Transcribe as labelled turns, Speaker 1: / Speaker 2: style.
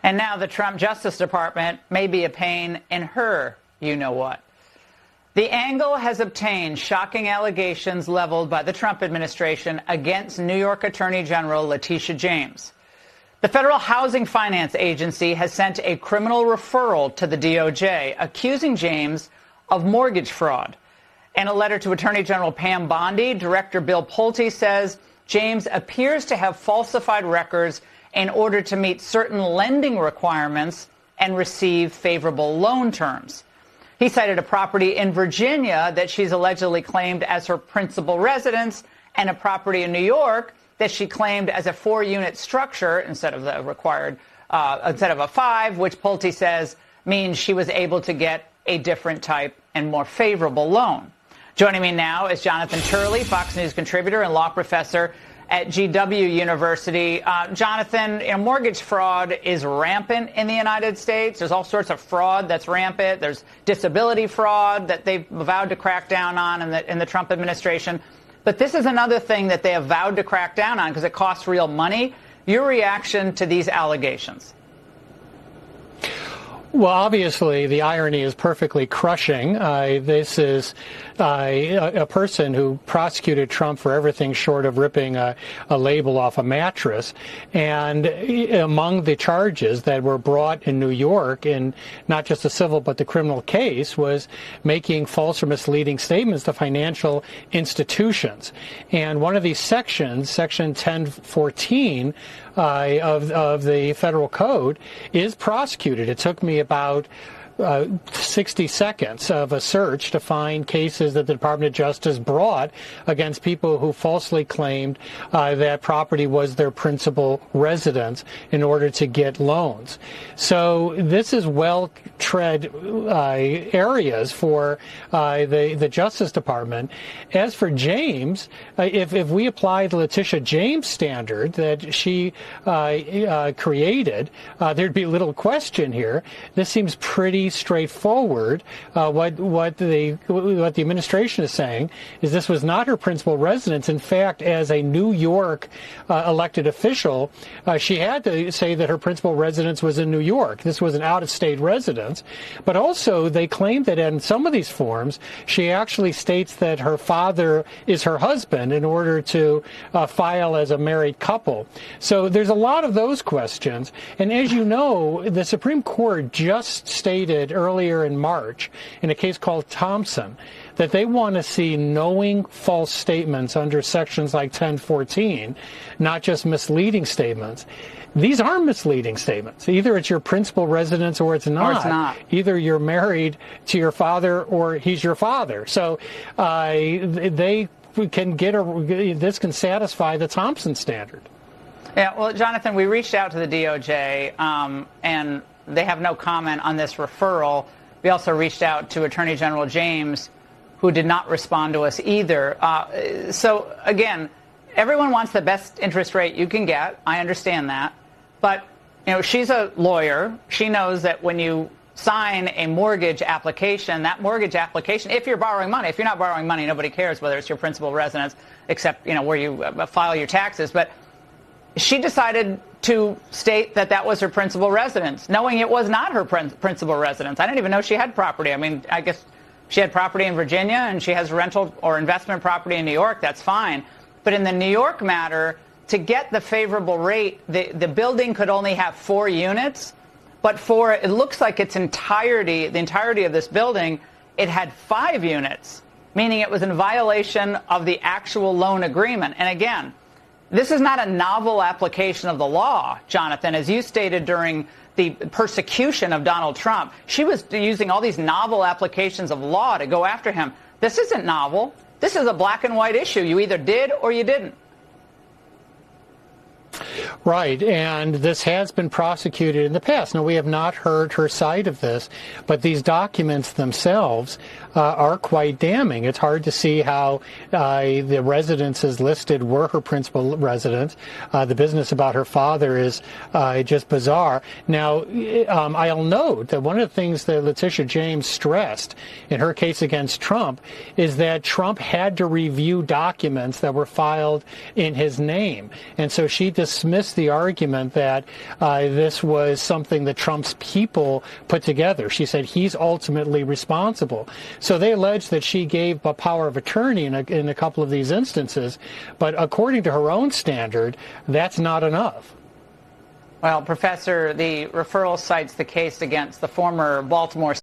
Speaker 1: And now the Trump Justice Department may be a pain in her you-know-what. The angle has obtained shocking allegations leveled by the Trump administration against New York Attorney General Letitia James. The Federal Housing Finance Agency has sent a criminal referral to the DOJ accusing James of mortgage fraud. In a letter to Attorney General Pam Bondi, Director Bill Pulte says James appears to have falsified records in order to meet certain lending requirements and receive favorable loan terms. He cited a property in Virginia that she's allegedly claimed as her principal residence and a property in New York that she claimed as a 4-unit structure instead of the required, instead of a 5, which Pulte says means she was able to get a different type and more favorable loan. Joining me now is Jonathan Turley, Fox News contributor and law professor at GW University. Jonathan, mortgage fraud is rampant in the United States. There's all sorts of fraud that's rampant. There's disability fraud that they've vowed to crack down on in the Trump administration. But this is another thing that they have vowed to crack down on because it costs real money. Your reaction to these allegations?
Speaker 2: Well, obviously, the irony is perfectly crushing. This is a person who prosecuted Trump for everything short of ripping a label off a mattress. And among the charges that were brought in New York in not just the civil but the criminal case was making false or misleading statements to financial institutions. And one of these sections, Section 1014 of the federal code, is prosecuted. It took me about 60 seconds of a search to find cases that the Department of Justice brought against people who falsely claimed that property was their principal residence in order to get loans. So this is well-tread areas for the Justice Department. As for James, if we apply the Letitia James standard that she created, there'd be little question here. This seems pretty straightforward. What the administration is saying is this was not her principal residence. In fact, as a New York elected official, she had to say that her principal residence was in New York. This was an out-of-state residence. But also, they claim that in some of these forms, she actually states that her father is her husband in order to file as a married couple. So there's a lot of those questions. And as you know, the Supreme Court just stated earlier in March in a case called Thompson that they want to see knowing false statements under sections like 1014, not just misleading statements. These are misleading statements. Either it's your principal residence or it's not.
Speaker 1: Or it's not.
Speaker 2: Either you're married to your father or he's your father. So they can this can satisfy the Thompson standard.
Speaker 1: Yeah, well, Jonathan, we reached out to the DOJ and they have no comment on this referral. We also reached out to Attorney General James, who did not respond to us either. So, again, everyone wants the best interest rate you can get. I understand that. But, she's a lawyer. She knows that when you sign a mortgage application, that mortgage application, if you're borrowing money, if you're not borrowing money, nobody cares whether it's your principal residence, except, where you file your taxes. But she decided to state that that was her principal residence, knowing it was not her principal residence. I didn't even know she had property. I mean, I guess she had property in Virginia and she has rental or investment property in New York. That's fine. But in the New York matter, to get the favorable rate, the building could only have 4 units. But for, it looks like the entirety of this building, it had 5 units, meaning it was in violation of the actual loan agreement. And again, this is not a novel application of the law, Jonathan. As you stated during the persecution of Donald Trump, she was using all these novel applications of law to go after him. This isn't novel. This is a black and white issue. You either did or you didn't.
Speaker 2: Right, and this has been prosecuted in the past. Now, we have not heard her side of this, but these documents themselves are quite damning. It's hard to see how the residences listed were her principal residence. The business about her father is just bizarre. Now, I'll note that one of the things that Letitia James stressed in her case against Trump is that Trump had to review documents that were filed in his name. And so she dismissed makes the argument that this was something that Trump's people put together. She said he's ultimately responsible. So they allege that she gave a power of attorney in a couple of these instances, but according to her own standard, that's not enough.
Speaker 1: Well, Professor, the referral cites the case against the former Baltimore